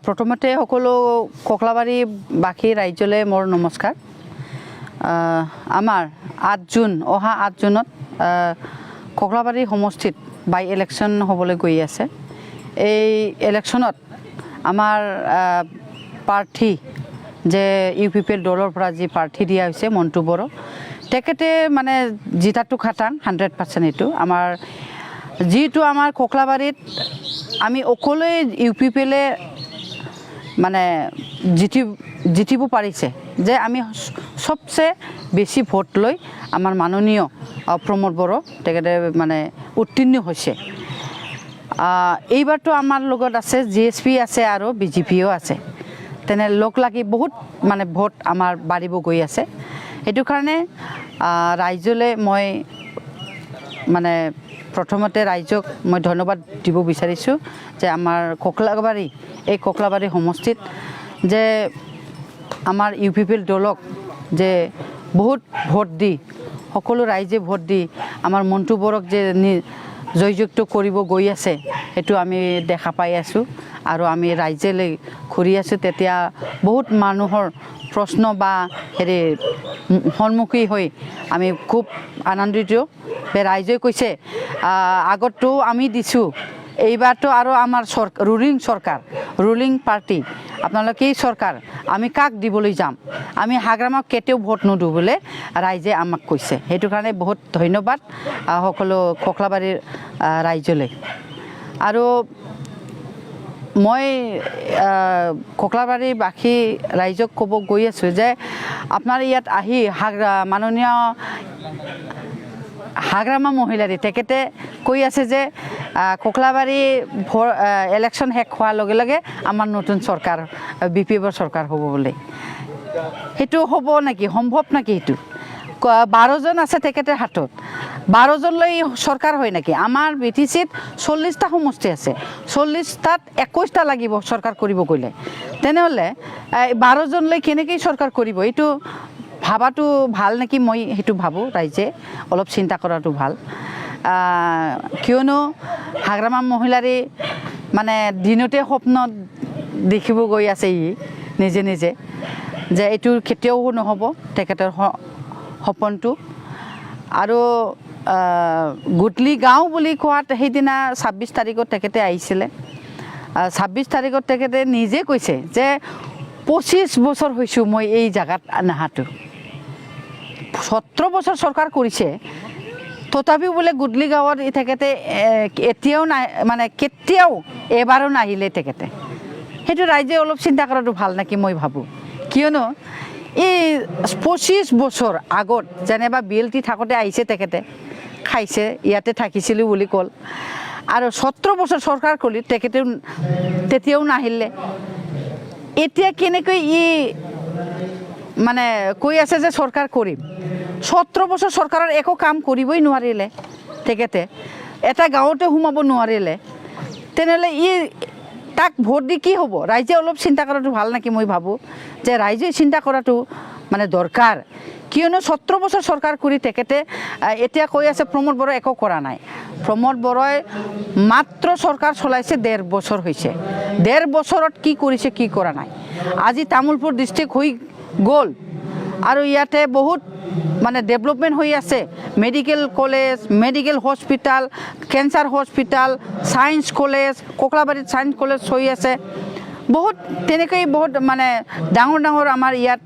প্ৰথমতে সকলো ককলাবাৰীবাসী ৰাইজলৈ মোৰ নমস্কাৰ। আমাৰ 8 জুন অহা 8 জুনত ককলাবাৰী সমষ্টিত বাই ইলেকশ্যন হ'বলৈ গৈ আছে। এই ইলেকশ্যনত আমাৰ প্ৰাৰ্থী যে UPPৰ দলৰ পৰা যি প্ৰাৰ্থী দিয়া হৈছে মণ্টু বড়ো, তেখেতে মানে জিতাটো খাটাং 100% এইটো আমাৰ যিটো আমাৰ ককলাবাৰীত আমি অকলে UPPলে মানে জিতিব পাৰিছে যে আমি সবচে বেছি ভোট লৈ আমাৰ মাননীয় প্ৰমোদ বড়ো তেখেতে মানে উত্তীৰ্ণ হৈছে। এইবাৰতো আমাৰ লগত আছে GSP আছে আৰু BJPও আছে, তেনে লগ লাগি বহুত মানে ভোট আমাৰ বাঢ়িব গৈ আছে। সেইটো কাৰণে ৰাইজলৈ মই মানে প্ৰথমতে ৰাইজক মই ধন্যবাদ দিব বিচাৰিছোঁ যে আমাৰ ককলাবাৰী সমষ্টিত যে আমাৰ UPPৰ দলক যে বহুত ভোট দি সকলো ৰাইজে ভোট দি আমাৰ মণ্টু বড়োক যে জয়যুক্ত কৰিব গৈ আছে সেইটো আমি দেখা পাই আছোঁ আৰু আমি ৰাইজলৈ ঘূৰি আছোঁ। তেতিয়া বহুত মানুহৰ প্ৰশ্ন বা হেৰি সন্মুখী হৈ আমি খুব আনন্দিত। ৰাইজে কৈছে আগতো আমি দিছোঁ, এইবাৰতো আৰু আমাৰ ৰুলিং পাৰ্টি আপোনালোকেই চৰকাৰ, আমি কাক দিবলৈ যাম, আমি হাগ্ৰামাক কেতিয়াও ভোট নিদিওঁ বোলে ৰাইজে আমাক কৈছে। সেইটো কাৰণে বহুত ধন্যবাদ সকলো ককলাবাৰীৰ ৰাইজলৈ। আৰু মই ককলাবাৰীবাসী ৰাইজক ক'ব গৈ আছোঁ যে আপোনাৰ ইয়াত আহি মাননীয় হাগ্ৰামা মহিলাৰী তেখেতে কৈ আছে যে ককলাবাৰী ইলেকশ্যন শেষ হোৱাৰ লগে লগে আমাৰ নতুন চৰকাৰ BPPৰ চৰকাৰ হ'ব বুলি। সেইটো হ'ব নেকি, সম্ভৱ নেকি? সেইটো 12 জন আছে তেখেতৰ হাতত, 12 জন লৈ চৰকাৰ হয় নেকি? আমাৰ BTCত 40টা সমষ্টি আছে, 40টাত 21টা লাগিব চৰকাৰ কৰিব গ'লে। তেনেহ'লে 12 জন লৈ কেনেকৈ চৰকাৰ কৰিব? এইটো ভাবাটো ভাল নেকি? মই সেইটো ভাবোঁ ৰাইজে অলপ চিন্তা কৰাটো ভাল। কিয়নো হাগ্ৰামা মহিলাৰী মানে দিনতে স্বপ্ন দেখিব গৈ আছে নিজে নিজে যে এইটো কেতিয়াও নহ'ব তেখেতৰ সপোনটো। আৰু গুটলি গাঁও বুলি কোৱাত সেইদিনা 26 তাৰিখত তেখেতে আহিছিলে। 26 তাৰিখত তেখেতে নিজে কৈছে যে 25 বছৰ হৈছোঁ মই এই জেগাত নাহাটো। 17 বছৰ চৰকাৰ কৰিছে, তথাপিও বোলে গুটলি গাঁৱত তেখেতে এতিয়াও নাই, মানে কেতিয়াও এবাৰো নাহিলে তেখেতে। সেইটো ৰাইজে অলপ চিন্তা কৰাটো ভাল নেকি মই ভাবোঁ। কিয়নো এই 25 বছৰ আগত যেনিবা BLT থাকোঁতে আহিছে তেখেতে, খাইছে, ইয়াতে থাকিছিলোঁ বুলি ক'ল। আৰু 17 বছৰ চৰকাৰ কৰি তেতিয়াও নাহিলে। এতিয়া কেনেকৈ মানে কৈ আছে যে চৰকাৰ কৰিম। 17 বছৰ চৰকাৰৰ একো কাম কৰিবই নোৱাৰিলে তেখেতে, এটা গাঁৱতে সোমাব নোৱাৰিলে। তেনেহ'লে তাক ভোট দি কি হ'ব? ৰাইজে অলপ চিন্তা কৰাটো ভাল নেকি মই ভাবোঁ যে ৰাইজে চিন্তা কৰাটো মানে দৰকাৰ। কিয়নো 17 বছৰ চৰকাৰ কৰি তেখেতে এতিয়া কৈ আছে প্ৰমোদ বড়োই একো কৰা নাই। প্ৰমোদ বড়োই মাত্ৰ চৰকাৰ চলাইছে 1.5 বছৰ হৈছে। 1.5 বছৰত কি কৰিছে, কি কৰা নাই। আজি তামোলপুৰ ডিষ্ট্ৰিক্ট হৈ গ'ল আৰু ইয়াতে বহুত মানে ডেভেলপমেণ্ট হৈ আছে। Medical college, medical hospital, cancer hospital, science college, ককলাবাৰীত ছায়েন্স কলেজ হৈ আছে। বহুত তেনেকৈ বহুত মানে ডাঙৰ ডাঙৰ আমাৰ ইয়াত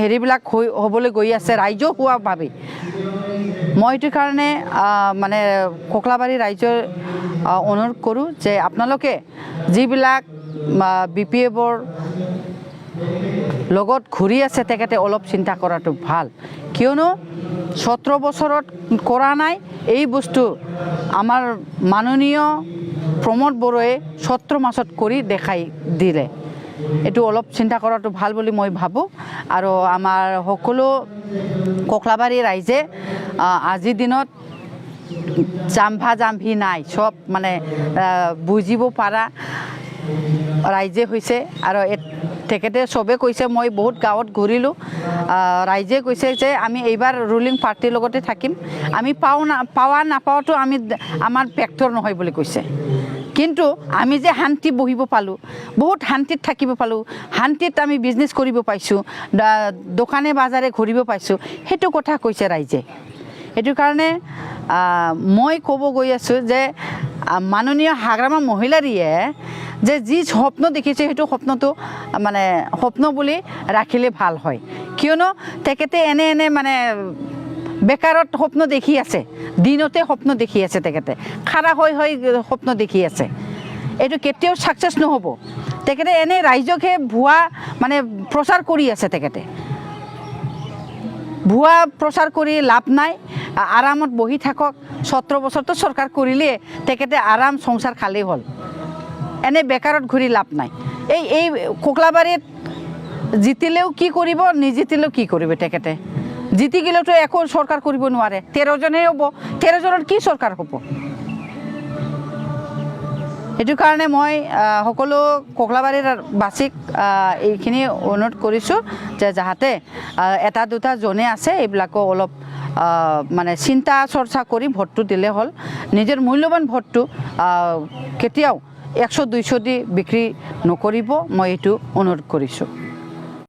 হেৰিবিলাক হ'বলৈ গৈ আছে ৰাইজৰ হোৱা ভাবি। মই সেইটো কাৰণে মানে ককলাবাৰী ৰাইজৰ অনুৰোধ কৰোঁ যে আপোনালোকে যিবিলাক BPPৰ লগত ঘূৰি আছে তেখেতে অলপ চিন্তা কৰাটো ভাল। কিয়নো 17 বছৰত কৰা নাই এই বস্তু আমাৰ মাননীয় প্ৰমোদ বড়োই 17 মাহত কৰি দেখাই দিলে। এইটো অলপ চিন্তা কৰাটো ভাল বুলি মই ভাবোঁ। আৰু আমাৰ সকলো ককলাবাৰী ৰাইজে আজিৰ দিনত জাম্ভি নাই, চব মানে বুজিব পাৰা ৰাইজে হৈছে। আৰু তেখেতে চবে কৈছে, মই বহুত গাঁৱত ঘূৰিলোঁ, ৰাইজে কৈছে যে আমি এইবাৰ ৰুলিং পাৰ্টিৰ লগতে থাকিম, আমি পাৱা নাপাওঁটো আমাৰ ফেক্টৰ নহয় বুলি কৈছে। কিন্তু আমি যে শান্তি বহিব পালোঁ, বহুত শান্তিত থাকিব পালোঁ, শান্তিত আমি বিজনেছ কৰিব পাইছোঁ, দোকানে বাজাৰে ঘূৰিব পাইছোঁ, সেইটো কথা কৈছে ৰাইজে। সেইটো কাৰণে মই ক'ব গৈ আছোঁ যে মাননীয় হাগ্ৰামা মহিলাৰীয়ে যে যি স্বপ্ন দেখিছে সেইটো স্বপ্নটো মানে স্বপ্ন বুলি ৰাখিলে ভাল হয়। কিয়নো তেখেতে এনে মানে বেকাৰত স্বপ্ন দেখি আছে, দিনতে স্বপ্ন দেখি আছে, তেখেতে খাৰা হৈ স্বপ্ন দেখি আছে। এইটো কেতিয়াও ছাকচেছ নহ'ব। তেখেতে এনে ৰাইজকহে ভুৱা মানে প্ৰচাৰ কৰি আছে। তেখেতে ভুৱা প্ৰচাৰ কৰি লাভ নাই। আৰামত বহি থাকক, 17 বছৰটো চৰকাৰ কৰিলে তেখেতে আৰাম সংসাৰ খালেই হ'ল। এনে বেকাৰত ঘূৰি লাভ নাই। এই কোকলাবাৰীত জিতিলেও কি কৰিব, নিজিতিলেও কি কৰিব। তেখেতে জিতি গ'লেতো একো চৰকাৰ কৰিব নোৱাৰে। 13জনেই হ'ব, 13জনৰ কি চৰকাৰ হ'ব? সেইটো কাৰণে মই সকলো কোকলাবাৰীৰ বাসীক এইখিনি অনুৰোধ কৰিছোঁ যে যাতে এটা দুটা জনে আছে এইবিলাকো অলপ মানে চিন্তা চৰ্চা কৰি ভোটটো দিলে হ'ল। নিজৰ মূল্যৱান ভোটটো কেতিয়াও 100-200 দি বিক্ৰী নকৰিব, মই এইটো অনুৰোধ কৰিছোঁ।